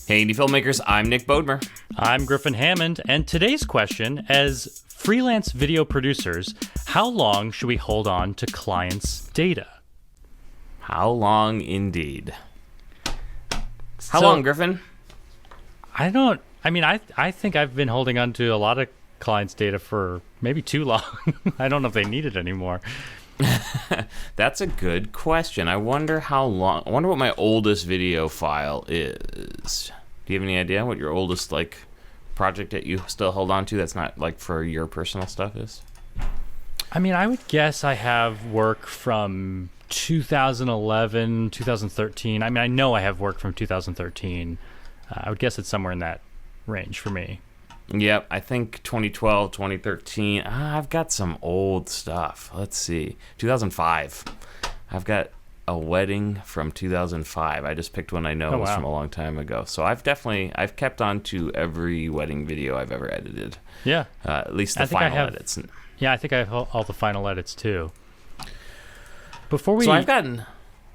Hey, indie filmmakers, I'm Nick Bodmer. I'm Griffin Hammond, and today's question, as freelance video producers, how long should we hold on to clients' data? How long indeed? How long, Griffin? I think I've been holding on to a lot of clients' data for maybe too long. I don't know if they need it anymore. That's a good question. I wonder how long. I wonder what my oldest video file is. Do you have any idea what your oldest project that you still hold on to that's not for your personal stuff is? I mean, I would guess I have work from 2011, 2013. I mean, I know I have work from 2013. I would guess it's somewhere in that range for me. Yep, I think 2012, 2013. I've got some old stuff. Let's see. 2005. I've got a wedding from 2005. I just picked one I know was from a long time ago. So I've kept on to every wedding video I've ever edited. Yeah. At least the final edits. Yeah, I think I have all the final edits too. Before we... So I've gotten...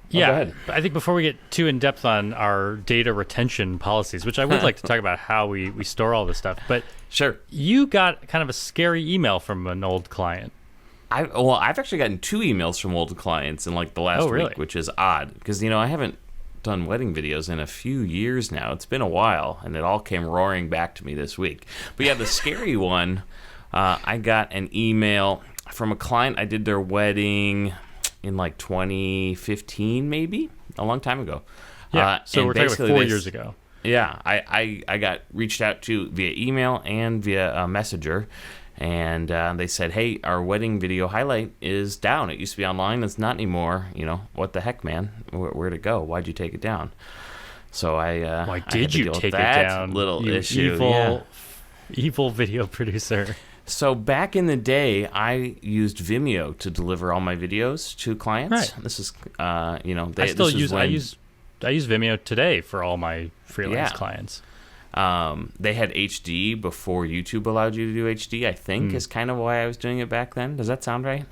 Yeah, go ahead. I think before we get too in-depth on our data retention policies, which I would like to talk about how we store all this stuff, but sure, you got kind of a scary email from an old client. I've actually gotten 2 emails from old clients in the last week, which is odd, because I haven't done wedding videos in a few years now. It's been a while, and it all came roaring back to me this week. But yeah, the scary one, I got an email from a client. I did their wedding in 2015, maybe a long time ago. Yeah, so we're talking about 4 years ago. Yeah, I got reached out to via email and via Messenger, and they said, hey, our wedding video highlight is down. It used to be online. It's not anymore. What the heck, man? Where'd it go? Why'd you take it down? So why did you take it down? Little you issue. Evil video producer. So back in the day, I used Vimeo to deliver all my videos to clients. Right. This is, I use Vimeo today for all my freelance clients. They had HD before YouTube allowed you to do HD, I think, is kind of why I was doing it back then. Does that sound right?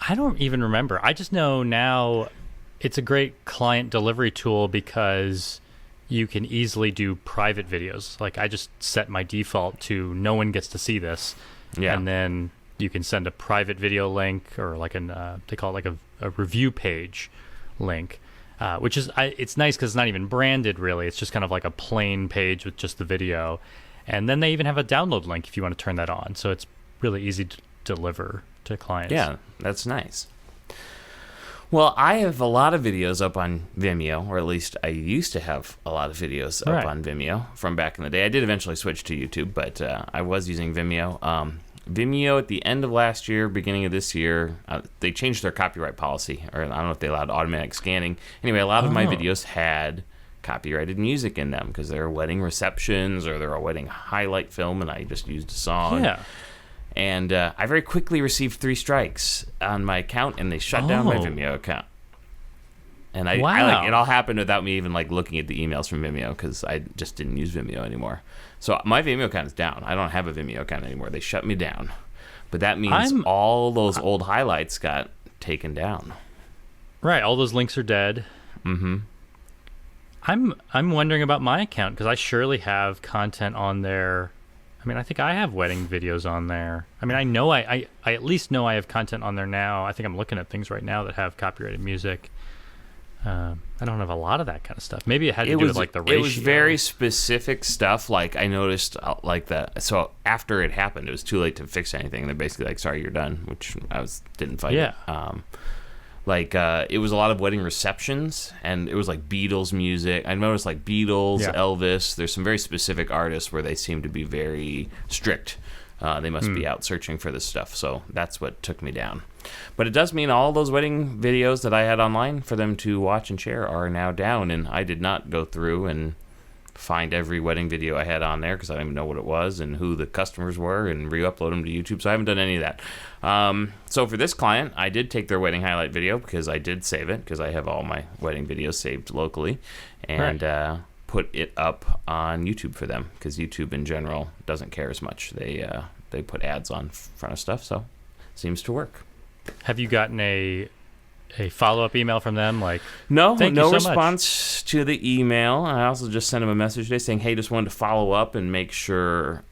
I don't even remember. I just know now it's a great client delivery tool because you can easily do private videos. I just set my default to no one gets to see this. Yeah. And then you can send a private video link or they call it a review page link, which is, it's nice because it's not even branded really. It's just kind of like a plain page with just the video. And then they even have a download link if you want to turn that on. So it's really easy to deliver to clients. Yeah, that's nice. Well, I have a lot of videos up on Vimeo, or at least I used to have a lot of videos up on Vimeo from back in the day. I did eventually switch to YouTube, but I was using Vimeo. Vimeo at the end of last year, beginning of this year, they changed their copyright policy, or I don't know if they allowed automatic scanning. Anyway, a lot of my videos had copyrighted music in them because they're wedding receptions or they're a wedding highlight film, and I just used a song. Yeah. And I very quickly received 3 strikes on my account, and they shut down my Vimeo account. And it all happened without me even looking at the emails from Vimeo because I just didn't use Vimeo anymore. So my Vimeo account is down. I don't have a Vimeo account anymore. They shut me down. But that means all those old highlights got taken down. Right, all those links are dead. Mm-hmm. I'm wondering about my account because I surely have content on there. I mean, I think I have wedding videos on there. I mean, I know I at least know I have content on there now. I think I'm looking at things right now that have copyrighted music. I don't have a lot of that kind of stuff. Maybe it had to do with the ratio. It was very specific stuff. I noticed so after it happened, it was too late to fix anything. They're basically sorry, you're done, which didn't fight it. It was a lot of wedding receptions, and it was Beatles music. I noticed Beatles, Elvis. There's some very specific artists where they seem to be very strict. They must be out searching for this stuff, so that's what took me down. But it does mean all those wedding videos that I had online for them to watch and share are now down, and I did not go through and find every wedding video I had on there because I didn't even know what it was and who the customers were and re-upload them to YouTube, so I haven't done any of that. So for this client, I did take their wedding highlight video because I did save it because I have all my wedding videos saved locally, and put it up on YouTube for them because YouTube in general doesn't care as much. They put ads on front of stuff, so it seems to work. Have you gotten a follow-up email from them? Like, no thank you so response to the email. I also just sent them a message today saying, hey, just wanted to follow up and make sure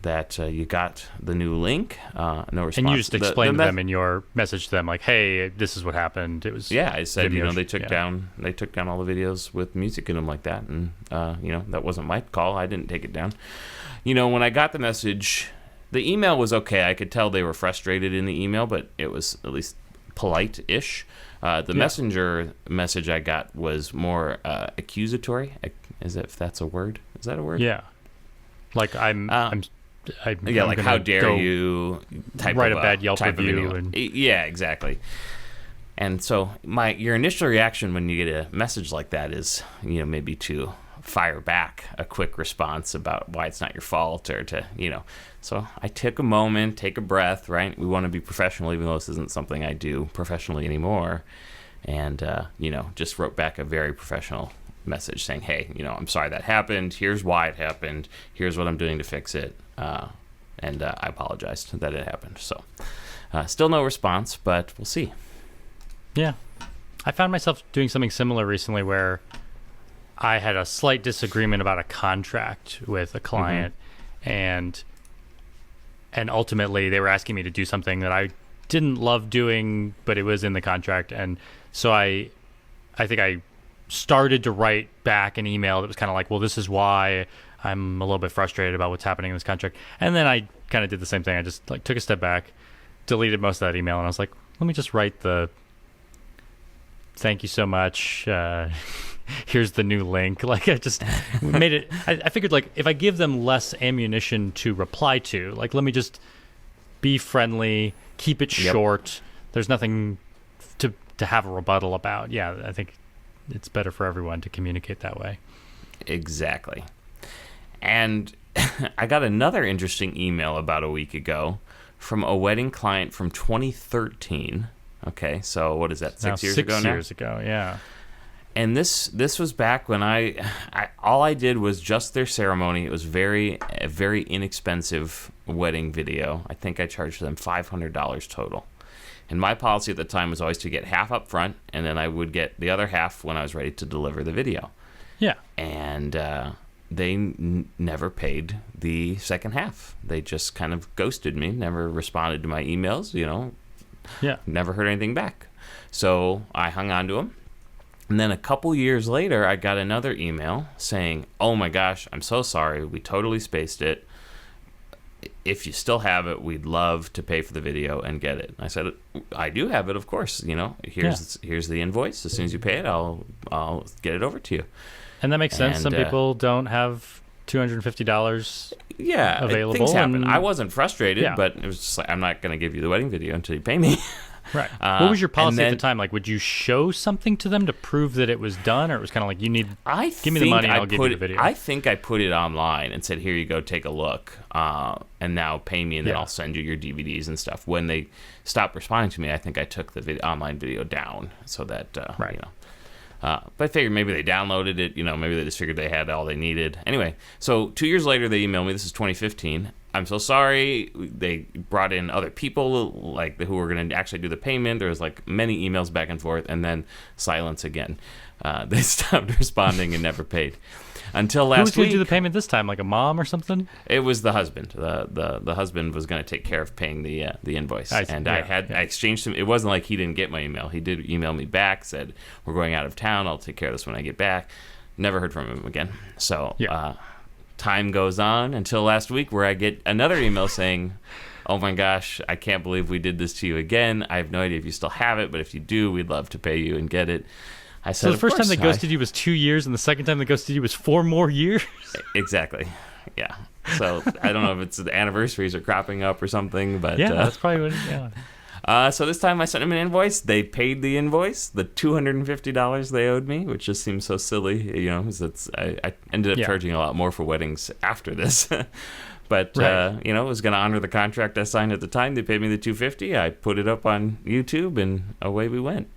that you got the new link. No response. And you just explained to them in your message to them, like, hey, this is what happened. It was I said, they took down all the videos with music in them like that, and that wasn't my call. I didn't take it down. When I got the message, the email was okay. I could tell they were frustrated in the email, but it was at least polite-ish. The messenger message I got was more accusatory, if that's a word. Is that a word? Yeah. Like I'm like how dare you type write of a bad Yelp review and yeah, exactly. And so your initial reaction when you get a message like that is maybe to fire back a quick response about why it's not your fault, or to so I took a moment, take a breath, right? We want to be professional even though this isn't something I do professionally anymore, and just wrote back a very professional message saying, hey, I'm sorry that happened, here's why it happened, here's what I'm doing to fix it, and I apologized that it happened. So still no response, but we'll see. Yeah, I found myself doing something similar recently where I had a slight disagreement about a contract with a client, and ultimately they were asking me to do something that I didn't love doing, but it was in the contract. And so I think I started to write back an email that was kind of like, well, this is why I'm a little bit frustrated about what's happening in this contract. And then I kind of did the same thing. I just took a step back, deleted most of that email, and I was like, let me just write the thank you so much. Here's the new link. Like, I just made it. I figured, like, if I give them less ammunition to reply to, like, let me just be friendly, keep it short. There's nothing to have a rebuttal about. Yeah, I think it's better for everyone to communicate that way. Exactly. And I got another interesting email about a week ago from a wedding client from 2013. Okay, so what is that? 6 years ago now? 6 years ago, yeah. And this was back when I all I did was just their ceremony. It was a very inexpensive wedding video. I think I charged them $500 total. And my policy at the time was always to get half up front, and then I would get the other half when I was ready to deliver the video. Yeah. And they never paid the second half. They just kind of ghosted me, never responded to my emails, never heard anything back. So I hung on to them. And then a couple years later, I got another email saying, oh my gosh, I'm so sorry. We totally spaced it. If you still have it, we'd love to pay for the video and get it. I said, I do have it, of course. Here's the invoice. As soon as you pay it, I'll get it over to you. And that makes sense. Some people don't have $250 available. Things happen. I wasn't frustrated, but it was just like, I'm not going to give you the wedding video until you pay me. Right. What was your policy at the time? Like, would you show something to them to prove that it was done, or it was kind of like, give me the money and I'll give you the video? I think I put it online and said, here you go, take a look, and now pay me, and then I'll send you your DVDs and stuff. When they stopped responding to me, I think I took the online video down so that, but I figured maybe they downloaded it, maybe they just figured they had all they needed. Anyway, so 2 years later, they emailed me. This is 2015. I'm so sorry. They brought in other people who were going to actually do the payment. There was many emails back and forth, and then silence again. They stopped responding and never paid until last week. Who was going to do the payment this time? Like a mom or something? It was the husband. The husband was going to take care of paying the invoice. I exchanged him. It wasn't like he didn't get my email. He did email me back, said, we're going out of town. I'll take care of this when I get back. Never heard from him again. So time goes on until last week, where I get another email saying, oh my gosh, I can't believe we did this to you again. I have no idea if you still have it, but if you do, we'd love to pay you and get it. I said, so the first time they ghosted you was 2 years, and the second time they ghosted you was 4 more years? Exactly. Yeah. So I don't know if it's the anniversaries are cropping up or something, but that's probably what. So this time I sent them an invoice. They paid the invoice, the $250 they owed me, which just seems so silly, because I ended up charging a lot more for weddings after this. But it was going to honor the contract I signed at the time. They paid me the $250. I put it up on YouTube, and away we went.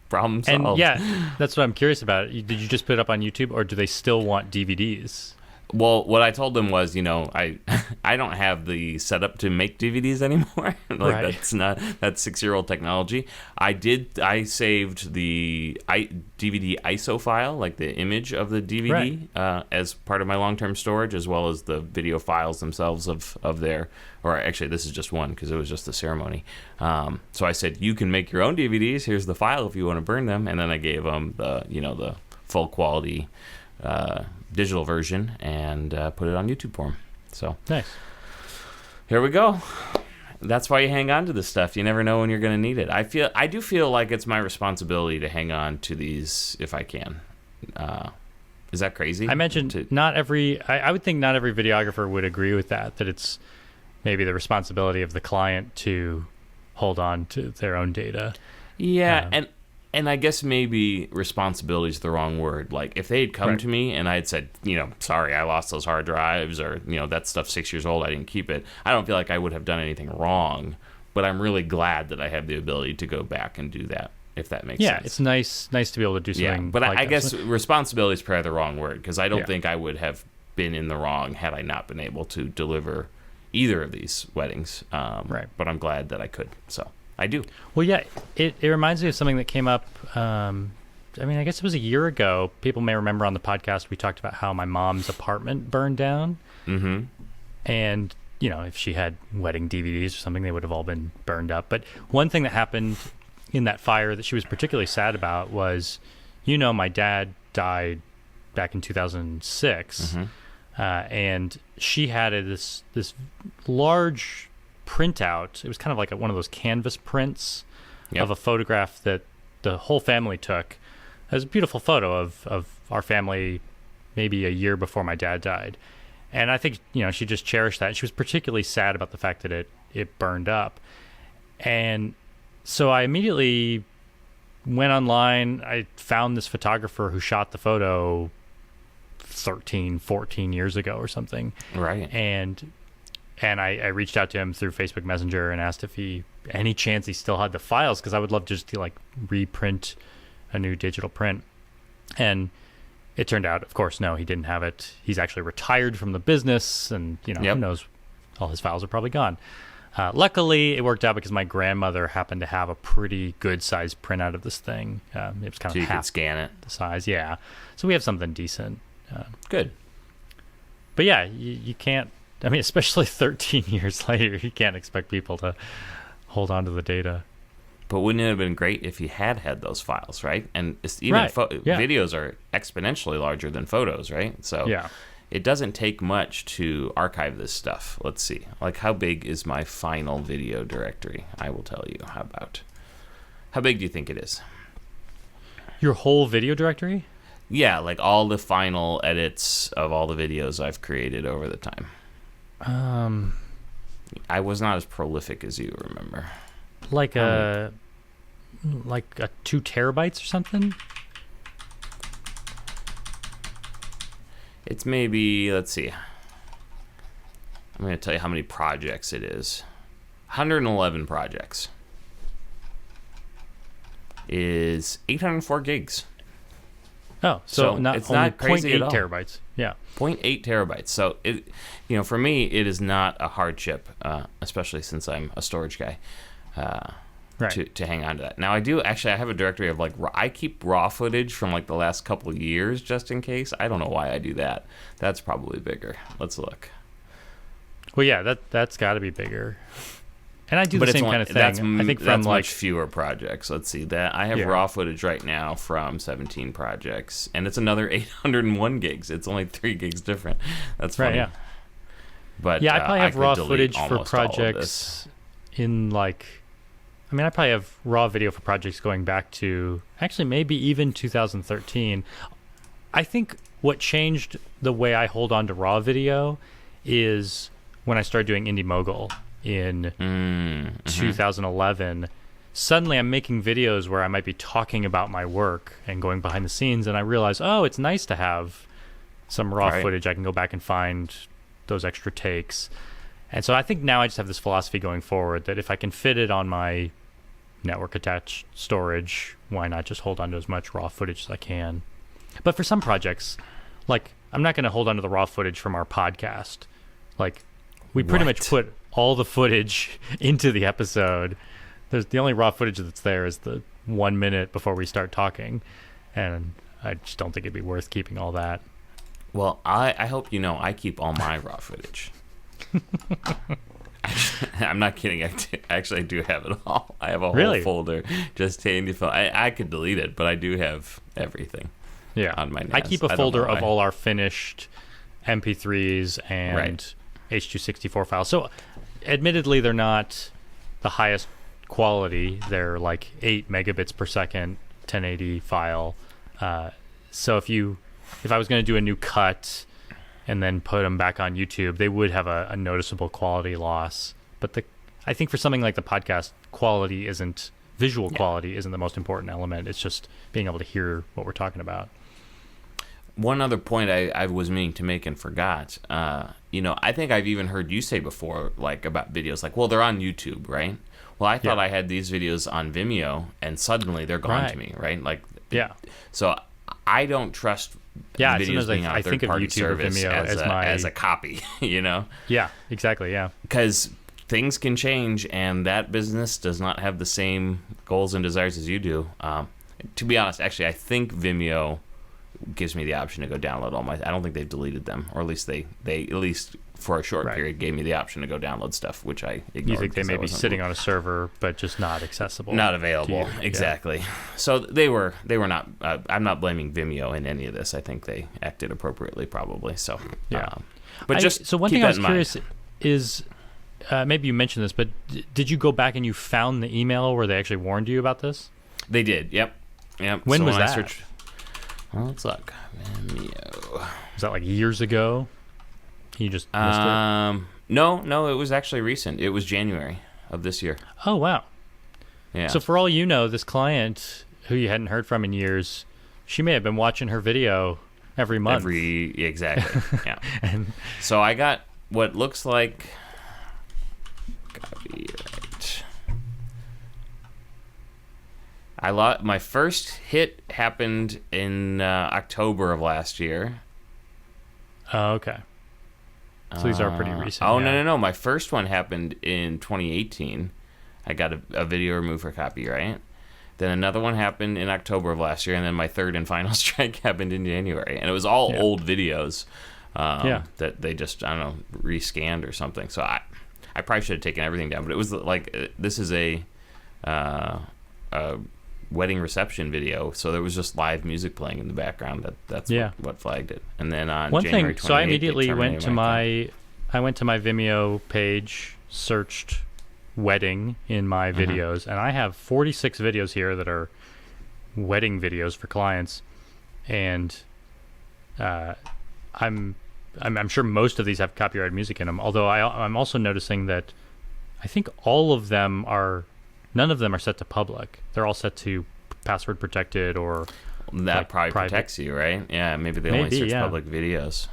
Problem solved. And that's what I'm curious about. Did you just put it up on YouTube, or do they still want DVDs? Well, what I told them was, I don't have the setup to make DVDs anymore. Right. That's 6-year-old technology. I saved the DVD ISO file, like the image of the DVD, as part of my long-term storage, as well as the video files themselves of their, or actually this is just one because it was just the ceremony. So I said, you can make your own DVDs. Here's the file if you want to burn them. And then I gave them the full quality digital version and put it on YouTube for them. So nice. Here we go. That's why you hang on to this stuff. You never know when you're going to need it. I do feel like it's my responsibility to hang on to these if I can. Is that crazy? I mentioned not every. I would think not every videographer would agree with that. That it's maybe the responsibility of the client to hold on to their own data. Yeah, and I guess maybe responsibility is the wrong word. Like, if they had come to me and I had said, sorry, I lost those hard drives, or, that stuff's 6 years old, I didn't keep it, I don't feel like I would have done anything wrong. But I'm really glad that I have the ability to go back and do that, if that makes sense. Yeah, it's nice to be able to do something. Yeah, but like I guess that. responsibility is probably the wrong word, because I don't think I would have been in the wrong had I not been able to deliver either of these weddings. But I'm glad that I could, so I do. Well, yeah, it reminds me of something that came up. I guess it was a year ago. People may remember on the podcast we talked about how my mom's apartment burned down. Mm-hmm. And, if she had wedding DVDs or something, they would have all been burned up. But one thing that happened in that fire that she was particularly sad about was, my dad died back in 2006. Mm-hmm. And she had this large printout. It was kind of like one of those canvas prints of a photograph that the whole family took. It was a beautiful photo of our family maybe a year before my dad died. And I think, she just cherished that. She was particularly sad about the fact that it burned up. And so I immediately went online. I found this photographer who shot the photo 13, 14 years ago or something. Right. And I reached out to him through Facebook Messenger and asked if any chance he still had the files, because I would love just to reprint a new digital print. And it turned out, of course, no, he didn't have it. He's actually retired from the business, and who knows, all his files are probably gone. Luckily, it worked out because my grandmother happened to have a pretty good sized printout of this thing. It was kind so of you half could scan it. The size, yeah. So we have something decent. Good. But yeah, you can't. Especially 13 years later, you can't expect people to hold on to the data. But wouldn't it have been great if you had those files, right? And videos are exponentially larger than photos, right? So it doesn't take much to archive this stuff. Let's see. Like, how big is my final video directory? I will tell you. How big do you think it is? Your whole video directory? Yeah, like all the final edits of all the videos I've created over the time. I was not as prolific as you remember. Like a 2 terabytes or something? It's maybe, let's see. I'm going to tell you how many projects it is. 111 projects is 804 gigs. Oh, so it's not crazy at all. 0.8 terabytes. Yeah. 0.8 terabytes. So it, for me, it is not a hardship, especially since I'm a storage guy, to hang on to that. Now I have a directory of I keep raw footage from the last couple of years just in case. I don't know why I do that. That's probably bigger. Let's look. Well, yeah, that's got to be bigger. And I do the same kind of thing. I think that's much fewer projects. Let's see that I have raw footage right now from 17 projects, and it's another 801 gigs. It's only 3 gigs different. That's funny. Right, yeah. But I probably have raw footage for projects in I probably have raw video for projects going back to actually maybe even 2013. I think what changed the way I hold on to raw video is when I started doing Indie Mogul in 2011. Suddenly I'm making videos where I might be talking about my work and going behind the scenes, and I realize, it's nice to have some raw footage. I can go back and find those extra takes. And so I think now I just have this philosophy going forward that if I can fit it on my network attached storage, why not just hold on to as much raw footage as I can? But for some projects, I'm not going to hold on to the raw footage from our podcast. Like, we pretty much put all the footage into the episode. The only raw footage that's there is the 1 minute before we start talking, and I just don't think it'd be worth keeping all that. Well, I hope you know I keep all my raw footage. I'm not kidding. I do have it all. I have a whole folder just taking the I could delete it, but I do have everything. Yeah, on my NAS. I keep a folder of all our finished MP3s and H.264 files. So, admittedly, they're not the highest quality. They're like 8 megabits per second, 1080 file. So if I was going to do a new cut and then put them back on YouTube, they would have a noticeable quality loss. But I think for something like the podcast, visual quality isn't the most important element. It's just being able to hear what we're talking about. One other point I was meaning to make and forgot. I think I've even heard you say before, like about videos, like, well, they're on YouTube, right? Well, I thought I had these videos on Vimeo, and suddenly they're gone to me, right? Like, so I don't trust videos being on a third-party service as a copy, Yeah, exactly, yeah. Because things can change, and that business does not have the same goals and desires as you do. To be honest, actually, I think Vimeo gives me the option to go download all my. I don't think they've deleted them, or at least they at least for a short period gave me the option to go download stuff, which I ignored. You think they may be sitting on a server, but just not accessible, not available, exactly. Yeah. So they were not. I'm not blaming Vimeo in any of this. I think they acted appropriately, probably. So but so one thing I was curious is. Maybe you mentioned this, but did you go back and you found the email where they actually warned you about this? They did. Yep. When was that? Well, let's look. Vimeo. Was that like years ago? You just missed it? No, it was actually recent. It was January of this year. Oh, wow. Yeah. So for all you know, this client who you hadn't heard from in years, she may have been watching her video every month. Exactly. Yeah. And so I got what looks like copyright. My first hit happened in October of last year. Oh, okay. So these are pretty recent. No. My first one happened in 2018. I got a video removed for copyright. Then another one happened in October of last year, and then my third and final strike happened in January. And it was all old videos that they just, I don't know, rescanned or something. So I probably should have taken everything down. But it was like, this is a wedding reception video, so there was just live music playing in the background. That's what flagged it. And then on January 28th, so I immediately went to my Vimeo page, searched wedding in my videos, and I have 46 videos here that are wedding videos for clients, and I'm sure most of these have copyrighted music in them, although I'm also noticing that I think none of them are set to public. They're all set to password protected or that probably private. Protects you, right? Yeah, maybe they only search public videos.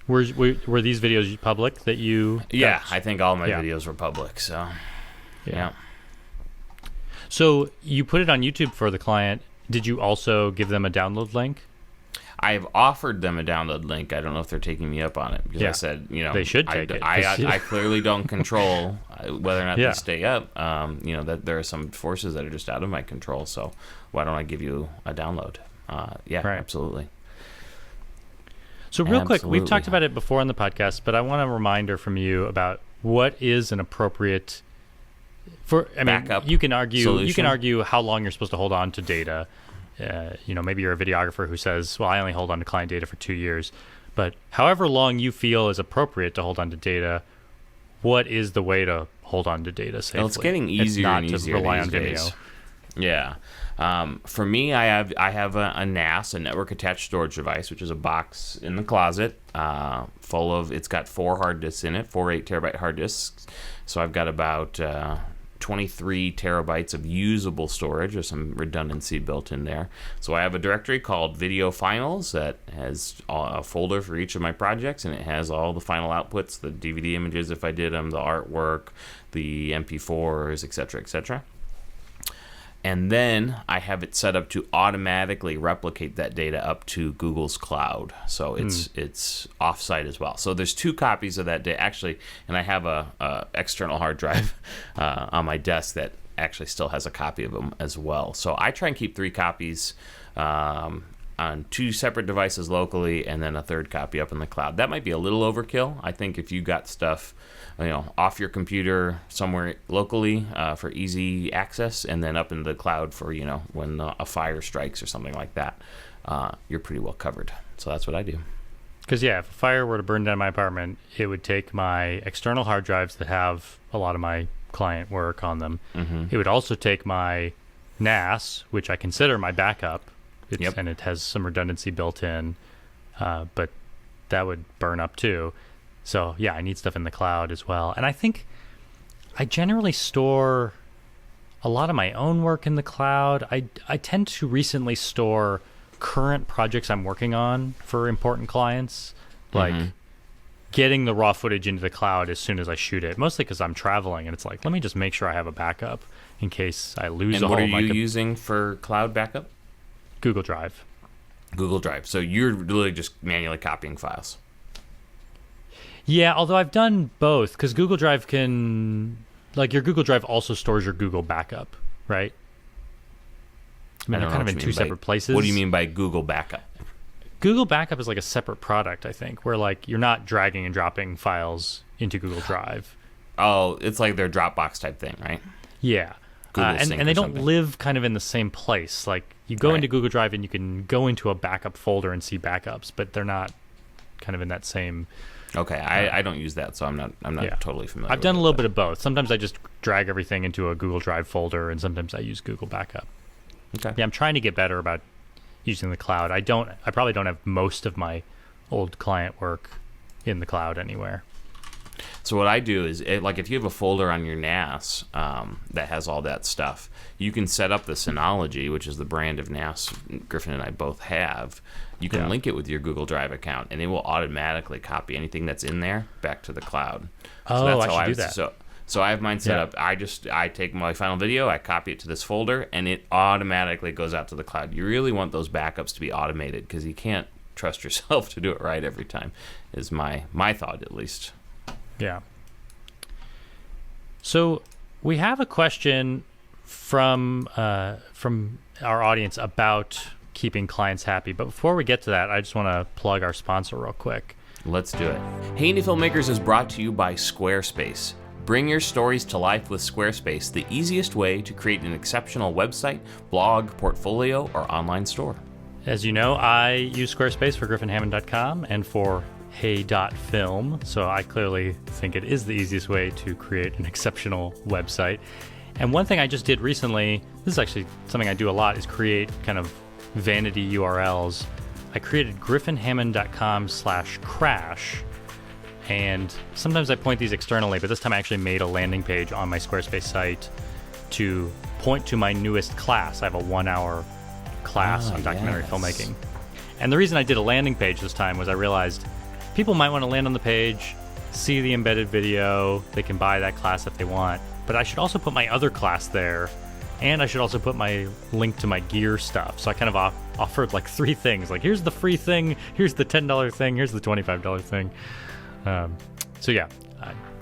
Were these videos public that you? Yeah, I think all my videos were public. So, yeah. So you put it on YouTube for the client. Did you also give them a download link? I've offered them a download link. I don't know if they're taking me up on it because I said, they should take it. I clearly don't control whether or not they stay up. That there are some forces that are just out of my control. So why don't I give you a download? Absolutely. So real quick, we've talked about it before on the podcast, but I want a reminder from you about what is an appropriate backup. You can argue how long you're supposed to hold on to data. Maybe you're a videographer who says, well, I only hold on to client data for 2 years. But however long you feel is appropriate to hold on to data, what is the way to hold on to data safely? Well, it's getting easier and easier to rely on days. Vimeo. Yeah. For me, I have a NAS, a network attached storage device, which is a box in the closet full of, it's got 4 hard disks in it, 4 8-terabyte hard disks. So I've got about 23 terabytes of usable storage. There's some redundancy built in there. So I have a directory called Video Finals that has a folder for each of my projects, and it has all the final outputs, the DVD images if I did them, the artwork, the MP4s, etc., etc. And then I have it set up to automatically replicate that data up to Google's cloud. So it's offsite as well. So there's 2 copies of that data actually, and I have a external hard drive on my desk that actually still has a copy of them as well. So I try and keep 3 copies on 2 separate devices locally, and then a 3rd copy up in the cloud. That might be a little overkill. I think if you got stuff, off your computer somewhere locally for easy access, and then up in the cloud for when a fire strikes or something like that, you're pretty well covered. So that's what I do. Because if a fire were to burn down my apartment, it would take my external hard drives that have a lot of my client work on them. It would also take my NAS, which I consider my backup. And it has some redundancy built in, but that would burn up too. So I need stuff in the cloud as well. And I think I generally store a lot of my own work in the cloud. I tend to recently store current projects I'm working on for important clients, like getting the raw footage into the cloud as soon as I shoot it, mostly because I'm traveling, and it's like, let me just make sure I have a backup in case I lose and a whole. And what are you using for cloud backup? Google Drive. Google Drive. So you're literally just manually copying files. Yeah, although I've done both, because Google Drive can, your Google Drive also stores your Google backup, right? I mean, they're kind of in 2 separate places. What do you mean by Google backup? Google backup is like a separate product, I think, where you're not dragging and dropping files into Google Drive. Oh, it's like their Dropbox type thing, right? Yeah. And they don't live kind of in the same place. You go into Google Drive and you can go into a backup folder and see backups, but they're not kind of in that same. Okay, I don't use that, so I'm not totally familiar. I've done a little bit of both. Sometimes I just drag everything into a Google Drive folder, and sometimes I use Google Backup. Okay. Yeah, I'm trying to get better about using the cloud. I probably don't have most of my old client work in the cloud anywhere. So what I do is, if you have a folder on your NAS that has all that stuff, you can set up the Synology, which is the brand of NAS Griffin and I both have. You can link it with your Google Drive account, and it will automatically copy anything that's in there back to the cloud. So I should do that. So I have mine set up. I take my final video, I copy it to this folder, and it automatically goes out to the cloud. You really want those backups to be automated, because you can't trust yourself to do it right every time, is my thought at least. Yeah. So we have a question from our audience about keeping clients happy. But before we get to that, I just want to plug our sponsor real quick. Let's do it. Hey Indie Filmmakers is brought to you by Squarespace. Bring your stories to life with Squarespace, the easiest way to create an exceptional website, blog, portfolio, or online store. As you know, I use Squarespace for griffinhammond.com and for hey.film, so I clearly think it is the easiest way to create an exceptional website. And one thing I just did recently, this is actually something I do a lot, is create kind of vanity URLs. I created griffinhammond.com/crash, and sometimes I point these externally, but this time I actually made a landing page on my Squarespace site to point to my newest class. I have a 1-hour class on documentary filmmaking. And the reason I did a landing page this time was I realized people might want to land on the page, see the embedded video, they can buy that class if they want, but I should also put my other class there, and I should also put my link to my gear stuff. So I kind of offered 3 things. Here's the free thing, here's the $10 thing, here's the $25 thing.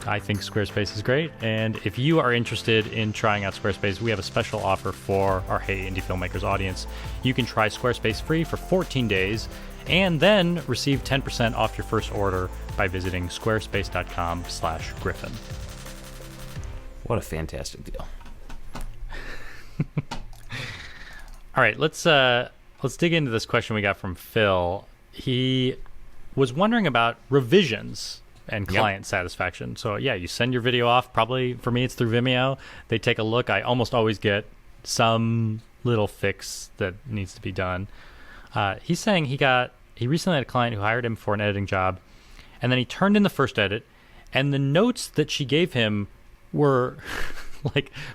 I think Squarespace is great, and if you are interested in trying out Squarespace, we have a special offer for our Hey Indie Filmmakers audience. You can try Squarespace free for 14 days, and then receive 10% off your first order by visiting squarespace.com/Griffin. What a fantastic deal. All right, let's dig into this question we got from Phil. He was wondering about revisions and client satisfaction. So you send your video off. Probably for me, it's through Vimeo. They take a look. I almost always get some little fix that needs to be done. He's saying he recently had a client who hired him for an editing job, and then he turned in the first edit, and the notes that she gave him were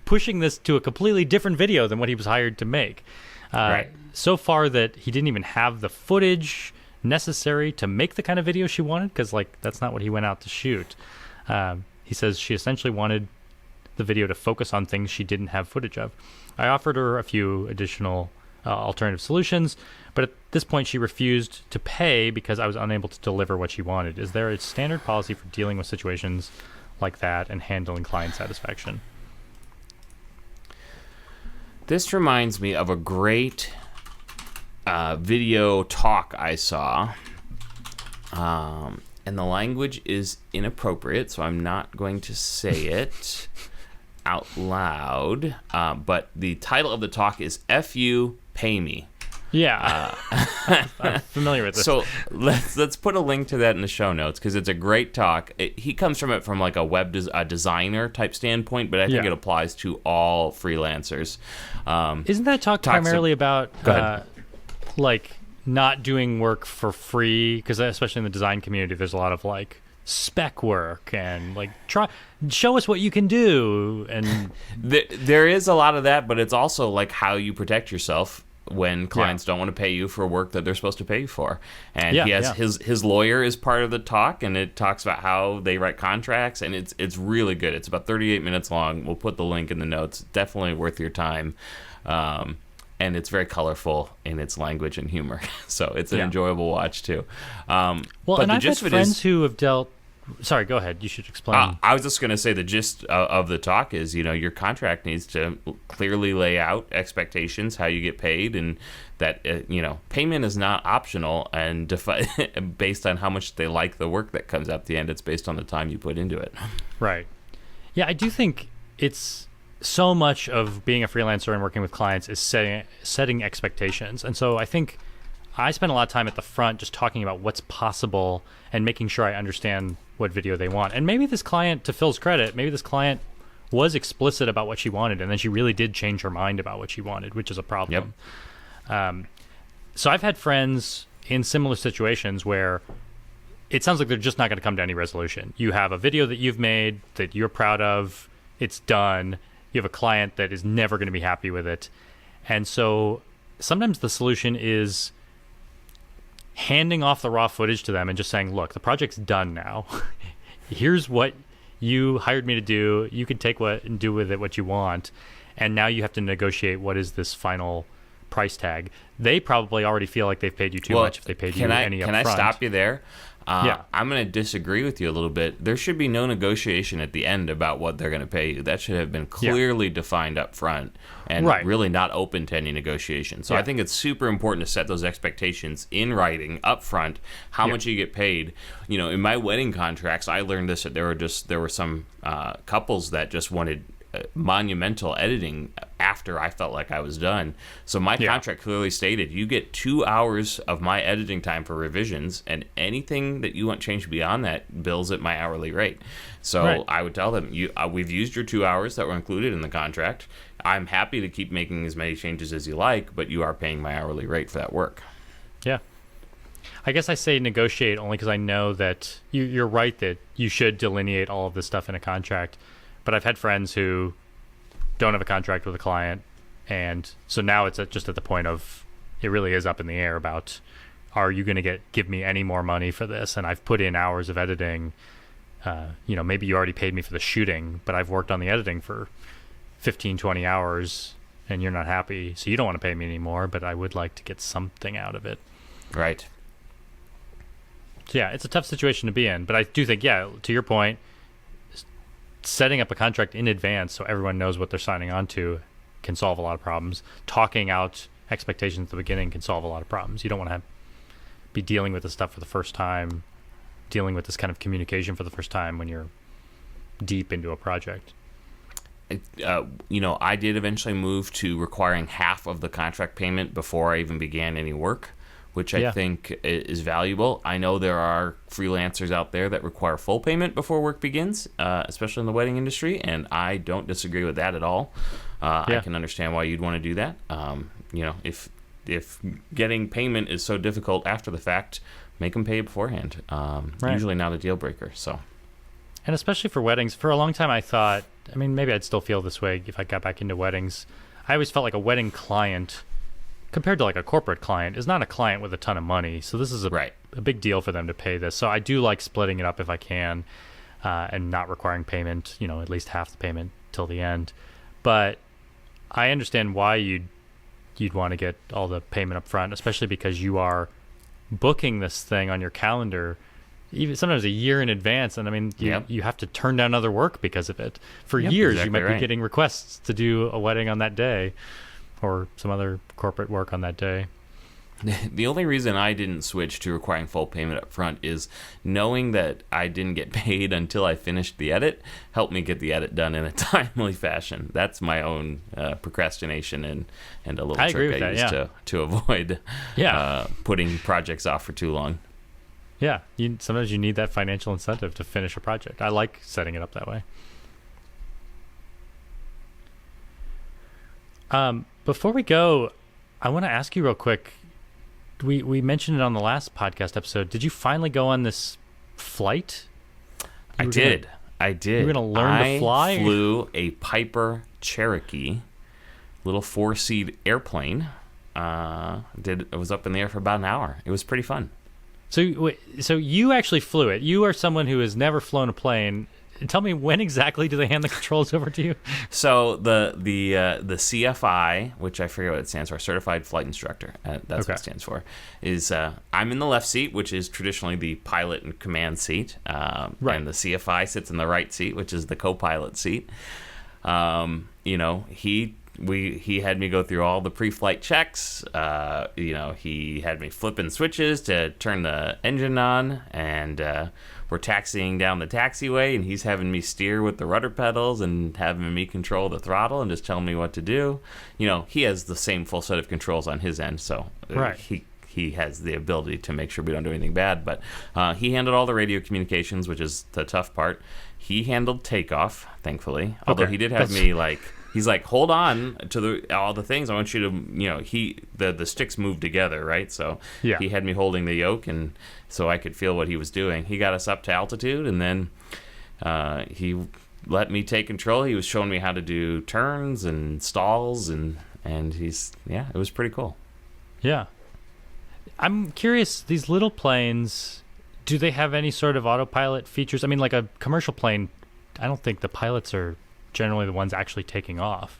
pushing this to a completely different video than what he was hired to make. So far that he didn't even have the footage necessary to make the kind of video she wanted, because that's not what he went out to shoot. He says she essentially wanted the video to focus on things she didn't have footage of. I offered her a few additional alternative solutions, but at this point she refused to pay because I was unable to deliver what she wanted. Is there a standard policy for dealing with situations like that and handling client satisfaction? This reminds me of a great video talk I saw. And the language is inappropriate, so I'm not going to say it out loud. But the title of the talk is "F-U, Pay Me." Yeah, I'm familiar with this. So let's put a link to that in the show notes because it's a great talk. He comes from it from like a designer type standpoint, but I think it applies to all freelancers. Isn't that talk primarily about like not doing work for free? Because especially in the design community, there's a lot of like spec work and like show us what you can do, and there is a lot of that, but it's also like how you protect yourself when clients don't want to pay you for work that they're supposed to pay you for. And he has his lawyer is part of the talk, and it talks about how they write contracts, and it's really good. It's about 38 minutes long. We'll put the link in the notes. Definitely worth your time. And it's very colorful in its language and humor. So it's an enjoyable watch too. Well, and I've had friends who have dealt... Sorry, go ahead. You should explain. I was just going to say the gist of the talk is, your contract needs to clearly lay out expectations, how you get paid, and that, payment is not optional and based on how much they like the work that comes out at the end. It's based on the time you put into it. Right. Yeah, I do think it's so much of being a freelancer and working with clients is setting expectations. And so I think I spend a lot of time at the front just talking about what's possible and making sure I understand what video they want. And maybe this client, to Phil's credit, maybe this client was explicit about what she wanted, and then she really did change her mind about what she wanted, which is a problem. Yep. So I've had friends in similar situations where it sounds like they're just not going to come to any resolution. You have a video that you've made that you're proud of, it's done. You have a client that is never going to be happy with it. And so sometimes the solution is handing off the raw footage to them and just saying, look, the project's done now. Here's what you hired me to do. You can take and do with it what you want. And now you have to negotiate what is this final price tag. They probably already feel like they've paid you too much if they paid you any upfront. Can I stop you there? I'm going to disagree with you a little bit. There should be no negotiation at the end about what they're going to pay you. That should have been clearly defined up front and really not open to any negotiation. So I think it's super important to set those expectations in writing up front, how much you get paid. In my wedding contracts, I learned this that there were some couples that just wanted monumental editing after I felt like I was done. So my contract clearly stated you get 2 hours of my editing time for revisions, and anything that you want changed beyond that bills at my hourly rate. So I would tell them, we've used your 2 hours that were included in the contract. I'm happy to keep making as many changes as you like, but you are paying my hourly rate for that work. Yeah. I guess I say negotiate only because I know that you're right that you should delineate all of this stuff in a contract. But I've had friends who don't have a contract with a client, and so now it's just at the point of it really is up in the air about, are you going to give me any more money for this? And I've put in hours of editing. Maybe you already paid me for the shooting, but I've worked on the editing for 15, 20 hours, and you're not happy, so you don't want to pay me anymore, but I would like to get something out of it. Right. So yeah, it's a tough situation to be in, but I do think, to your point, setting up a contract in advance so everyone knows what they're signing on to can solve a lot of problems. Talking out expectations at the beginning can solve a lot of problems. You don't want to be dealing with this stuff for the first time, dealing with this kind of communication for the first time when you're deep into a project. I did eventually move to requiring half of the contract payment before I even began any work, which I think is valuable. I know there are freelancers out there that require full payment before work begins, especially in the wedding industry, and I don't disagree with that at all. I can understand why you'd want to do that. If getting payment is so difficult after the fact, make them pay beforehand. Usually not a deal breaker. So, and especially for weddings, for a long time I thought, maybe I'd still feel this way if I got back into weddings. I always felt like a wedding client, compared to like a corporate client, is not a client with a ton of money. So this is a big deal for them to pay this. So I do like splitting it up if I can, and not requiring payment, at least half the payment till the end. But I understand why you'd want to get all the payment up front, especially because you are booking this thing on your calendar even sometimes a year in advance, and I mean you have to turn down other work because of it. For years exactly you might be getting requests to do a wedding on that day or some other corporate work on that day. The only reason I didn't switch to requiring full payment up front is knowing that I didn't get paid until I finished the edit helped me get the edit done in a timely fashion. That's my own procrastination and a little trick I use to avoid putting projects off for too long. Yeah, sometimes you need that financial incentive to finish a project. I like setting it up that way. Before we go, I want to ask you real quick. We mentioned it on the last podcast episode. Did you finally go on this flight? I did. You were going to learn to fly? I flew a Piper Cherokee, little 4-seat airplane. I was up in the air for about an hour. It was pretty fun. So you actually flew it. You are someone who has never flown a plane. Tell me, when exactly do they hand the controls over to you? So the CFI, which I forget what it stands for, Certified Flight Instructor, that's what it stands for, is I'm in the left seat, which is traditionally the pilot and command seat, and the CFI sits in the right seat, which is the co-pilot seat. He had me go through all the pre-flight checks. He had me flipping switches to turn the engine on, and we're taxiing down the taxiway, and he's having me steer with the rudder pedals and having me control the throttle and just telling me what to do. He has the same full set of controls on his end, so he has the ability to make sure we don't do anything bad. But he handled all the radio communications, which is the tough part. He handled takeoff, thankfully, although he did have me he's like, hold on to all the things. I want you to, the sticks move together, right? So he had me holding the yoke, and so I could feel what he was doing. He got us up to altitude, and then he let me take control. He was showing me how to do turns and stalls, and it was pretty cool. Yeah. I'm curious, these little planes, do they have any sort of autopilot features? I mean, like a commercial plane, I don't think the pilots are generally the ones actually taking off.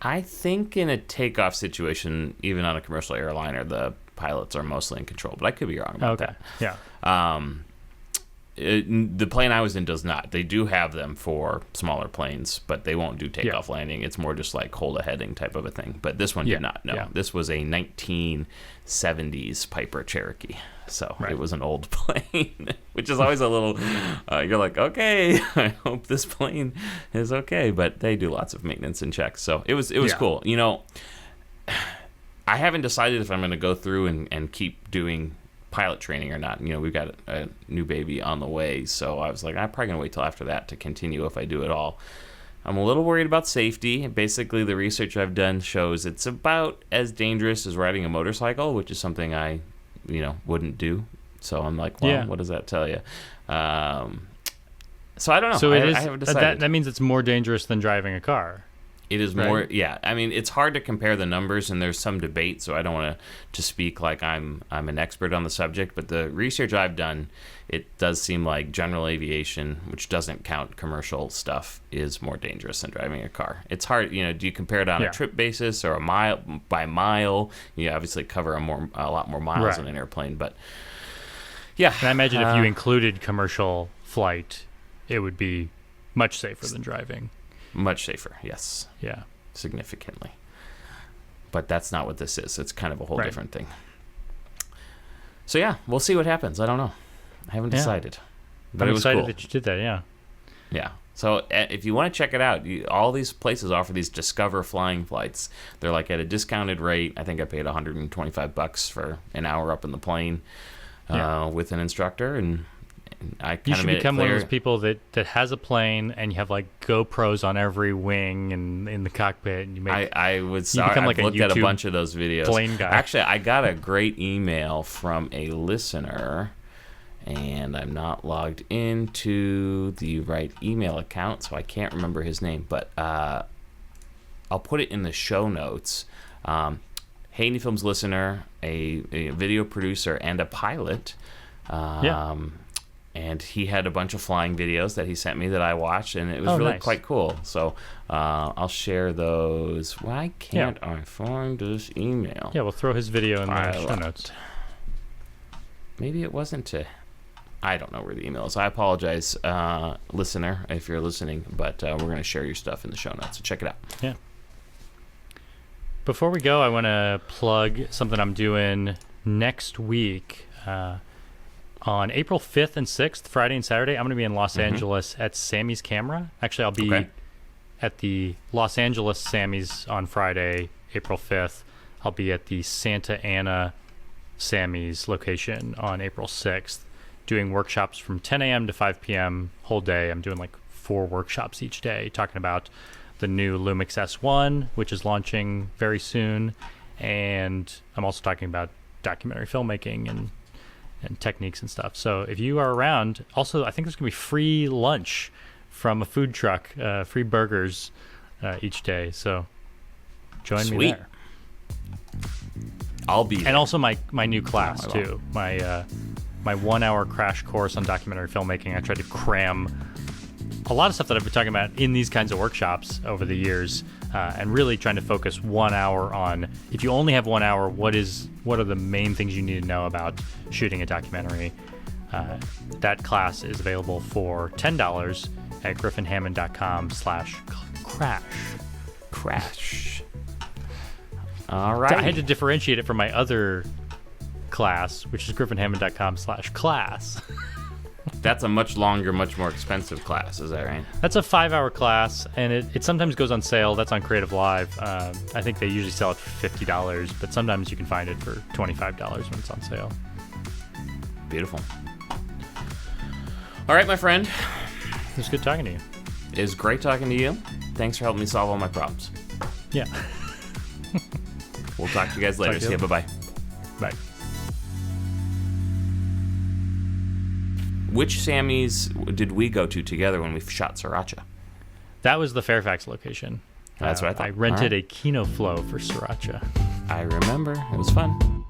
I think in a takeoff situation, even on a commercial airliner, the pilots are mostly in control, but I could be wrong about that. Yeah. The plane I was in does not. They do have them for smaller planes, but they won't do takeoff landing. It's more just like hold a heading type of a thing. But this one did not. No, this was a 1970s Piper Cherokee. So it was an old plane, which is always a little, you're like, okay, I hope this plane is okay. But they do lots of maintenance and checks. So it was cool. I haven't decided if I'm going to go through and keep doing pilot training or not. We've got a new baby on the way. So I was like, I'm probably going to wait till after that to continue if I do it all. I'm a little worried about safety. Basically, the research I've done shows it's about as dangerous as riding a motorcycle, which is something I wouldn't do. So I'm like, well, what does that tell you? So I don't know. So I haven't decided. That means it's more dangerous than driving a car. It is more, I mean, it's hard to compare the numbers, and there's some debate, so I don't want to speak like I'm an expert on the subject. But the research I've done, it does seem like general aviation, which doesn't count commercial stuff, is more dangerous than driving a car. It's hard, do you compare it on a trip basis or a mile by mile? You obviously cover a lot more miles in an airplane, but yeah. And I imagine if you included commercial flight, it would be much safer than driving. Much safer, yes. Yeah. Significantly. But that's not what this is. It's kind of a whole different thing. So yeah, we'll see what happens. I don't know. I haven't decided. But I'm excited that you did that, yeah. Yeah. So if you want to check it out, all these places offer these Discover flying flights. They're like at a discounted rate. I think I paid $125 for an hour up in the plane with an instructor, and you should become one of those people that has a plane and you have like GoPros on every wing and in the cockpit, and I've looked at a bunch of those videos. Plane guy. Actually, I got a great email from a listener, and I'm not logged into the right email account, so I can't remember his name, but I'll put it in the show notes. Hey New Films listener, a video producer and a pilot. and he had a bunch of flying videos that he sent me that I watched, and it was really quite cool. So I'll share those. Why can't I find this email? Yeah, we'll throw his video in the show notes. Maybe it wasn't to... I don't know where the email is. I apologize, listener, if you're listening, but we're going to share your stuff in the show notes, so check it out. Yeah. Before we go, I want to plug something I'm doing next week. On April 5th and 6th, Friday and Saturday, I'm going to be in Los Angeles at Sammy's Camera. Actually, I'll be at the Los Angeles Sammy's on Friday, April 5th. I'll be at the Santa Ana Sammy's location on April 6th, doing workshops from 10 a.m. to 5 p.m. whole day. I'm doing like 4 workshops each day, talking about the new Lumix S1, which is launching very soon. And I'm also talking about documentary filmmaking and techniques and stuff. So if you are around, also I think there's gonna be free lunch from a food truck, free burgers each day. So join me there. I'll be there. And also my new class too. My 1 hour crash course on documentary filmmaking. I tried to cram a lot of stuff that I've been talking about in these kinds of workshops over the years, and really trying to focus 1 hour on, if you only have 1 hour, what are the main things you need to know about shooting a documentary. That class is available for $10 at griffinhammond.com/crash. All right. I had to differentiate it from my other class, which is griffinhammond.com/class. That's a much longer, much more expensive class. Is that right? That's a 5-hour class, and it sometimes goes on sale. That's on Creative Live. I think they usually sell it for $50, but sometimes you can find it for $25 when it's on sale. Beautiful. All right, my friend. It was good talking to you. It was great talking to you. Thanks for helping me solve all my problems. Yeah. We'll talk to you guys later. See you. Bye-bye. Bye. Which Sammy's did we go to together when we shot Sriracha? That was the Fairfax location. That's what I thought. I rented a Kino Flow for Sriracha. I remember. It was fun.